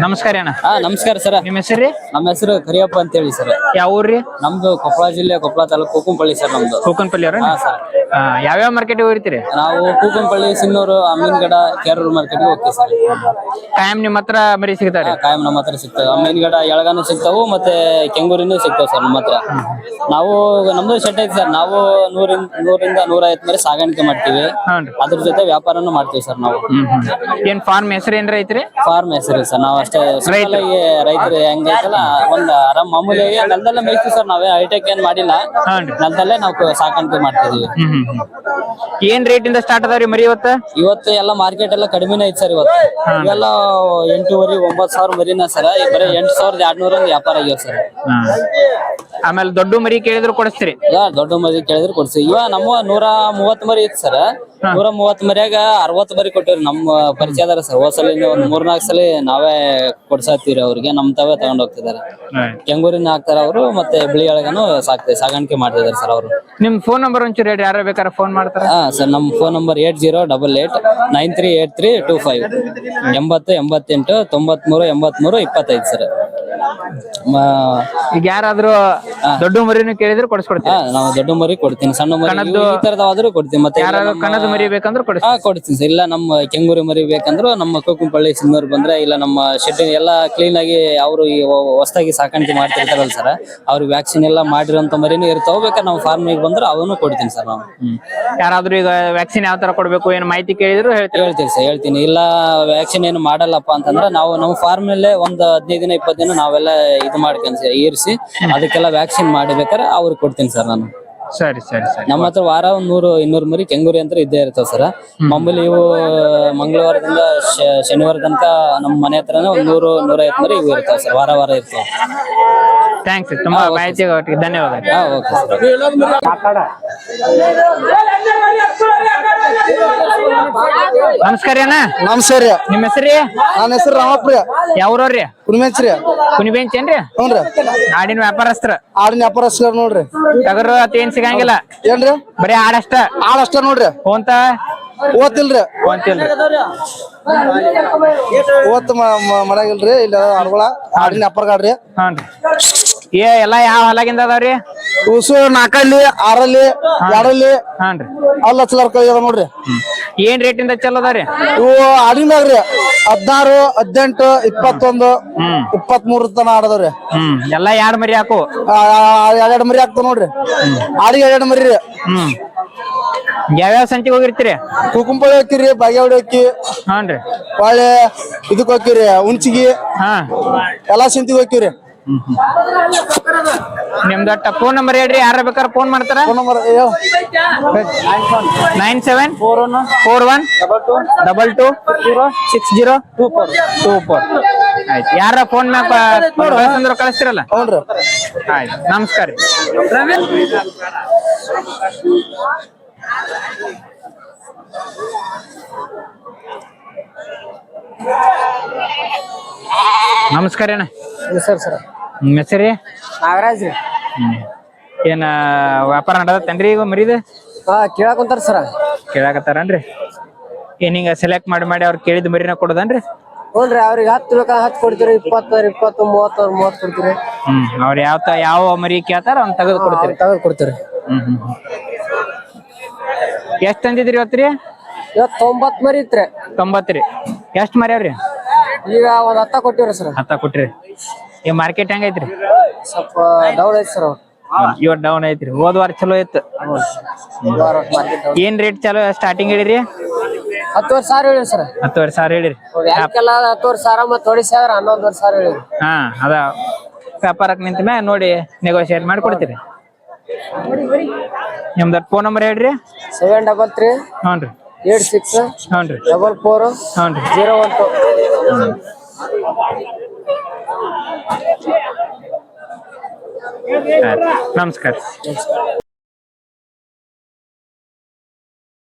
ನಮಸ್ಕಾರ ಅಣ್ಣ. ನಮಸ್ಕಾರ ಸರ್. ನಿಮ್ಮ ಹೆಸರು? ನಮ್ಮ ಹೆಸರು ಕರಿಯಪ್ಪ ಅಂತ ಹೇಳಿ ಸರ್. ಯಾವ ಊರ್ರಿ? ನಮ್ದು ಕೊಪ್ಪಳ ಜಿಲ್ಲೆ ಕೊಪ್ಪಳ ತಾಲೂಕು ಕೂಕಂಪಳ್ಳಿ ಸರ್. ನಮ್ದು ಕೂಕಂಪಳ್ಳಿ ಅವ್ರ? ಸರ್. ಯಾವ್ಯಾವ ಮಾರ್ಕೆಟ್ ಹೋಗಿರ್ತೀರಿ? ನಾವು ಕೂಕಂಪಳ್ಳಿ, ಸಿನ್ನೂರು, ಅಮೀನ್ಗಡ, ಕೇರೂರು ಮಾರ್ಕೆಟ್ಗೆ ಹೋಗ್ತೀವಿ ಸರ್. ಕಾಯಂ ನಿಮ್ಮ ಹತ್ರ ಮರಿ ಸಿಗ್ತಾರೆ? ಕಾಯಂ ನಮ್ಮ ಹತ್ರ ಸಿಗ್ತವೆ. ಅಮೀನ್ಗಡ ಎಳಗಾನು ಸಿಗ್ತಾವು, ಮತ್ತೆ ಕೆಂಗೂರಿನೂ ಸಿಗ್ತಾವ ಸರ್ ನಮ್ಮ ಹತ್ರ. ನಾವು ನಮ್ದು ಶೆಡ್ ಐತಿ ಸರ್. ನಾವು 100ರಿಂದ 150 ಮರಿ ಸಾಗಾಣಿಕೆ ಮಾಡ್ತೀವಿ. ಅದ್ರ ಜೊತೆ ವ್ಯಾಪಾರನು ಮಾಡ್ತೀವಿ ಸರ್ ನಾವು. ಏನ್ ಫಾರ್ಮ್ ಹೆಸರು ಏನ್ರ ಐತ್ರಿ? ಫಾರ್ಮ್ ಹೆಸರು ಸರ್. ನಾವು ಅಷ್ಟೇ ರೈತರು ಹೆಂಗೈತಲ್ಲ ಒಂದ್ ಆರಾಮ್ ಮಾಮೂಲಿಯಾಗಿ ನೆಲದಲ್ಲೇ ಮೇಯ್ತೀವಿ ಸರ್. ನಾವೇ ಹೈಟೆಕ್ ಏನ್ ಮಾಡಿಲ್ಲ, ನೆಲದಲ್ಲೇ ನಾವು ಸಾಕಾಣಿಕೆ ಮಾಡ್ತಿದೀವಿ. ಏನ್ ರೇಟ್ ಇಂದ ಸ್ಟಾರ್ಟ್ ಅದಾವ್ರಿ ಮರಿ ಇವತ್ತು ಎಲ್ಲ ಮಾರ್ಕೆಟ್ ಎಲ್ಲ ಕಡಿಮೆನೇ ಐತಿ ಸರ್. ಇವತ್ತು ಇವೆಲ್ಲ 8,500 9,000 ಮರಿನ ಸರ್. ಬರೀ 8,200 ವ್ಯಾಪಾರ ಆಗ್ಯಾವ ಸರ್. ಆಮೇಲೆ ದೊಡ್ಡ ಮರಿ ಕೇಳಿದ್ರು ಕೊಡಿಸ್ತೀರಿ? ದೊಡ್ಡ ಮರಿ ಕೇಳಿದ್ರು ಕೊಡ್ತೀವಿ. ಇವ ನಮ್ಮ 130 ಮರಿ ಇತ್ತು ಸರ್. 130 ಮರಿಯಾಗ 60 ಮರಿ ಕೊಟ್ಟಿವ್ರಿ. ನಮ್ಮ ಪರಿಚಯದಾರ ಸರ್. ಹೋದ್ಸಲ ಒಂದ್ 3-4 ಸಲ ನಾವೇ ಕೊಡ್ಸಾತೀವ್ರಿ ಅವ್ರಿಗೆ. ನಮ್ ತಾವೇ ತಗೊಂಡ್ ಹೋಗ್ತಿದಾರೆ. ಕೆಂಗೂರಿನ ಹಾಕ್ತಾರ ಅವರು, ಮತ್ತೆ ಬಿಳಿ ಒಳಗನು ಸಾಗಾಣಿಕೆ ಮಾಡ್ತಿದಾರೆ ಸರ್ ಅವರು. ನಿಮ್ ಫೋನ್ ನಂಬರ್ ಒಂಚೂರು ಹೇಳಿ, ಯಾರು ಬೇಕಾದ್ರೆ ಫೋನ್ ಮಾಡ್ತಾರ? ಸರ್ ನಮ್ ಫೋನ್ ನಂಬರ್ 8088938325 8088 93 83 25 ಸರ್. ಈಗ ಯಾರಾದ್ರೂ ದೊಡ್ಡ ಮರಿನೂ ಕೇಳಿದ್ರೆ ಕೊಡಿಸ್ಕೊಡ್ತೀವಿ? ನಾವು ದೊಡ್ಡ ಮರಿ ಕೊಡ್ತೀನಿ, ಸಣ್ಣ ಮರಿ ಈ ತರದಾದ್ರೂ ಕೊಡ್ತೀನಿ. ಮತ್ತೆ ಕಣದ ಮರಿ ಬೇಕಂದ್ರೆ ಕೊಡ್ತೀನಿ ಸರ್. ಇಲ್ಲ ನಮ್ಮ ಕೆಂಗೂರಿ ಮರಿ ಬೇಕಂದ್ರು ನಮ್ಮ ಕೂಕಂಪಳ್ಳಿ ಸಿನ್ನೂರ್ ಬಂದ್ರೆ, ಇಲ್ಲ ನಮ್ಮ ಶೆಡ್ ಎಲ್ಲ ಕ್ಲೀನ್ ಆಗಿ ಅವರು ಹೊಸದಾಗಿ ಸಾಕಾಣಿಕೆ ಮಾಡ್ತಿರ್ತಾರಲ್ಲ ಸರ್, ಅವ್ರಿಗೆ ವ್ಯಾಕ್ಸಿನ್ ಎಲ್ಲ ಮಾಡಿರೋಂತ ಮರಿನೂ ಇರ್ತಾವ. ಬೇಕಾದ್ರೆ ನಾವು ಫಾರ್ಮ್ ಬಂದ್ರೆ ಅವನು ಕೊಡ್ತೀನಿ ಸರ್ ನಾವು. ಯಾರಾದ್ರೂ ಈಗ ವ್ಯಾಕ್ಸಿನ್ ಯಾವ ತರ ಕೊಡ್ಬೇಕು ಏನ್ ಮಾಹಿತಿ ಕೇಳಿದ್ರು ಹೇಳ್ತೀವಿ ಸರ್. ಹೇಳ್ತೀನಿ. ಇಲ್ಲ ವ್ಯಾಕ್ಸಿನ್ ಏನು ಮಾಡಲ್ಲಪ್ಪ ಅಂತಂದ್ರೆ ನಾವು ನಮ್ಮ ಫಾರ್ಮ್ ನಲ್ಲೇ ಒಂದು 15 ದಿನ 20 ದಿನ ನಾವೆಲ್ಲ ಇದು ಮಾಡ್ಕೊಂಡ್ ಇರಿಸಿ ಅದಕ್ಕೆಲ್ಲ ವ್ಯಾಕ್ಸಿನ್ ಮಾಡಿಬೇಕಾದ್ರೆ ಅವ್ರಿಗೆ ಕೊಡ್ತೀನಿ ಸರ್ ನಾನು. ಸರಿ ಸರಿ ಸರಿ. ನಮ್ಮ ಹತ್ರ ವಾರ 100-200 ಮರಿ ಕೆಂಗೂರಿ ಅಂತ ಇದ್ದೇ ಇರ್ತಾವ ಸರ್. ಮಾಮೂಲಿ ಇವು ಮಂಗಳವಾರದಿಂದ ಶನಿವಾರ ತನಕ ನಮ್ಮ ಮನೆ ಹತ್ರನೇ 100-150 ಮರಿ ಇವು ಇರ್ತಾವ ಸರ್. ವಾರ ಇರ್ತಾವ. ಥ್ಯಾಂಕ್ಸ್. ತುಂಬಾ ಮಾಹಿತಿ ಧನ್ಯವಾದ. Okay sir. ನಮಸ್ಕಾರ ಅಣ್ಣ. ನಮಸ್ಕಾರ. ನಿಮ್ಮ ಹೆಸರಿ? ನನ್ನ ಹೆಸರು ರಾಮಪ್ರಿಯ. ಯಾವ್ರವ್ರಿ? ಕುಣಿಬೆಂಚ್ರಿ. ಕುಣಿಬೆಂಚೇನ್ರಿ? ಹ್ಞೂನ್ರಿ. ಆಡಿನ ವ್ಯಾಪಾರಸ್ತ್ರ? ಆಡಿನ ವ್ಯಾಪಾರಸ್ತ್ರ ನೋಡ್ರಿ. ಟಗರು ಏನ್ ಸಿಗಂಗಿಲ್ಲ ಏನ್ರಿ? ಬರೀ ಆಡಷ್ಟ ನೋಡ್ರಿ. ಹೋಂತ ಓದ್ತಿಲ್ರಿ? ಓತ್ ಮನ್ಯಾಗಿಲ್ರಿ. ಇಲ್ಲ ಅಡ್ಗೊಳ ಆಡಿನ ವ್ಯಾಪಾರ ಗಾಡ್ರಿ. ಹಾನ್ರಿ. ಎಲ್ಲಾ ಯಾವ ಹೊಲಗಿಂದ ಅದಾವ್ರಿ? ಉಸು 4 6 2 ಹಾನ್ರಿ. ಅಲ್ಲ ಚಲರ್ ಕೈ ಅದ ನೋಡ್ರಿ. ಏನ್ ರೇಟ್ ಇಂದ ಚಲೋ ಅದಾವ್ರಿ ಇವು? ಆಡಿನಾಗ್ರಿ 16, 18, 21, 23 ತನ ಆಡದವ್ರಿ. ಎಲ್ಲಾ 2 ಮರಿ ಹಾಕು. 2 ಮರಿ ಹಾಕ್ತಾವ ನೋಡ್ರಿ. ಆಡಿಗೆ 2 ಮರಿ ರೀ. ಯಾವ್ಯಾವ ಸಂತಿಗೆ ಹೋಗಿರ್ತೀರಿ? ಕೂಕಂಪಳ್ಳಿ ಹೋಗ್ತಿರಿ, ಬಾಗೇವಾಡಿ ಹೋಗಿ. ಹಾನ್ರಿ. ಹೊಳ್ಳಿ ಇದಕ್ ಹೋಗ್ತಿವ್ರಿ, ಹುಣ್ಸಿಗಿ. ಎಲ್ಲಾ ಸಂತಿಗೆ ಹೋಗ್ತಿವ್ರಿ. ನಿಮ್ದಟ್ಟ ಫೋನ್ ನಂಬರ್ ಹೇಳ್ರಿ, ಯಾರ ಬೇಕಾದ್ರೆ ಫೋನ್ ಮಾಡ್ತಾರ? Phone number 9741226024. ಆಯ್ತು. ಯಾರ ಫೋನ್ ಮ್ಯಾಗ ಕಳಿಸ್ತಿರಲ್ಲ? ಹ್ಞೂನ್ರಿ. ಆಯ್ತು. ನಮಸ್ಕಾರ. ನಮಸ್ಕಾರ ಅಣ್ಣ. ಸರ್. ನಿಮ್ಮ ಹೆಸರಿ? ನಾಗರಾಜ್ ರೀ. ಏನ ವ್ಯಾಪಾರ ನಡದತ್ತೇನ್ರಿ ಈಗ ಮರಿದ? ಕೇಳಾಕಂತಾರ ಸರ್. ಕೇಳಾಕತ್ತಾರನ್ರಿ? ಏನ್ ಹಿಂಗ ಸೆಲೆಕ್ಟ್ ಮಾಡಿ ಅವ್ರು ಕೇಳಿದ ಮರಿನ ಕೊಡೋದನ್ರಿ? ಹ್ಞೂನ್ರಿ. ಅವ್ರಿಗೆ 10 ಬೇಕಾ 10 ಕೊಡ್ತೀರಿ, 20, 20, 30 ಕೊಡ್ತೀರಿ. ಅವ್ರ ಯಾವ ಮರಿ ಕೇಳ್ತಾರ ಅವ್ನ ತೆಗೆದು ಕೊಡ್ತೀರಿ. ಎಷ್ಟ್ ತಂದಿದ್ರಿ ಇವತ್ತ್ರಿ? 90 ಮರಿ ಇತ್ರಿ. 90 ರೀ. ಎಷ್ಟ್ ಮರಿ ಅವ್ರಿ? ಈಗ ಒಂದ್ 10 ಕೊಟ್ಟಿವ್ರಿ ಸರ್. 10 ಕೊಟ್ರಿ. ಈ ಮಾರ್ಕೆಟ್ ಹೆಂಗೈತ್ರಿ? ಸ್ವಲ್ಪ ಡೌನ್ ಐತಿ ಸರ್. ಇವತ್ತು ಡೌನ್ ಐತ್ರಿ. ಹೋದ ವಾರ ಚಲೋ ಇತ್ತು. ಏನ್ ರೇಟ್ ಚಲೋ ಸ್ಟಾರ್ಟಿಂಗ್ ಹೇಳಿರಿ? 10,000 ಹೇಳಿರಿ ಸರ್. 10,000 ಹೇಳಿರಿ. 10,000 ಮತ್ತೆ 11,000 ಹೇಳಿರಿ. ಅದ ವ್ಯಾಪಾರಕ್ಕೆ ನಿಂತ ಮ್ಯಾಗ ನೋಡಿ ನೆಗೋಸಿಯೇಟ್ ಮಾಡಿ ಕೊಡ್ತೀರಿ. ನಿಮ್ದು ಫೋನ್ ನಂಬರ್ ಹೇಳ್ರಿ. 733 ಹ್ಞೂ 86 ಹ್ಞೂ 44 012. ನಮಸ್ಕಾರ.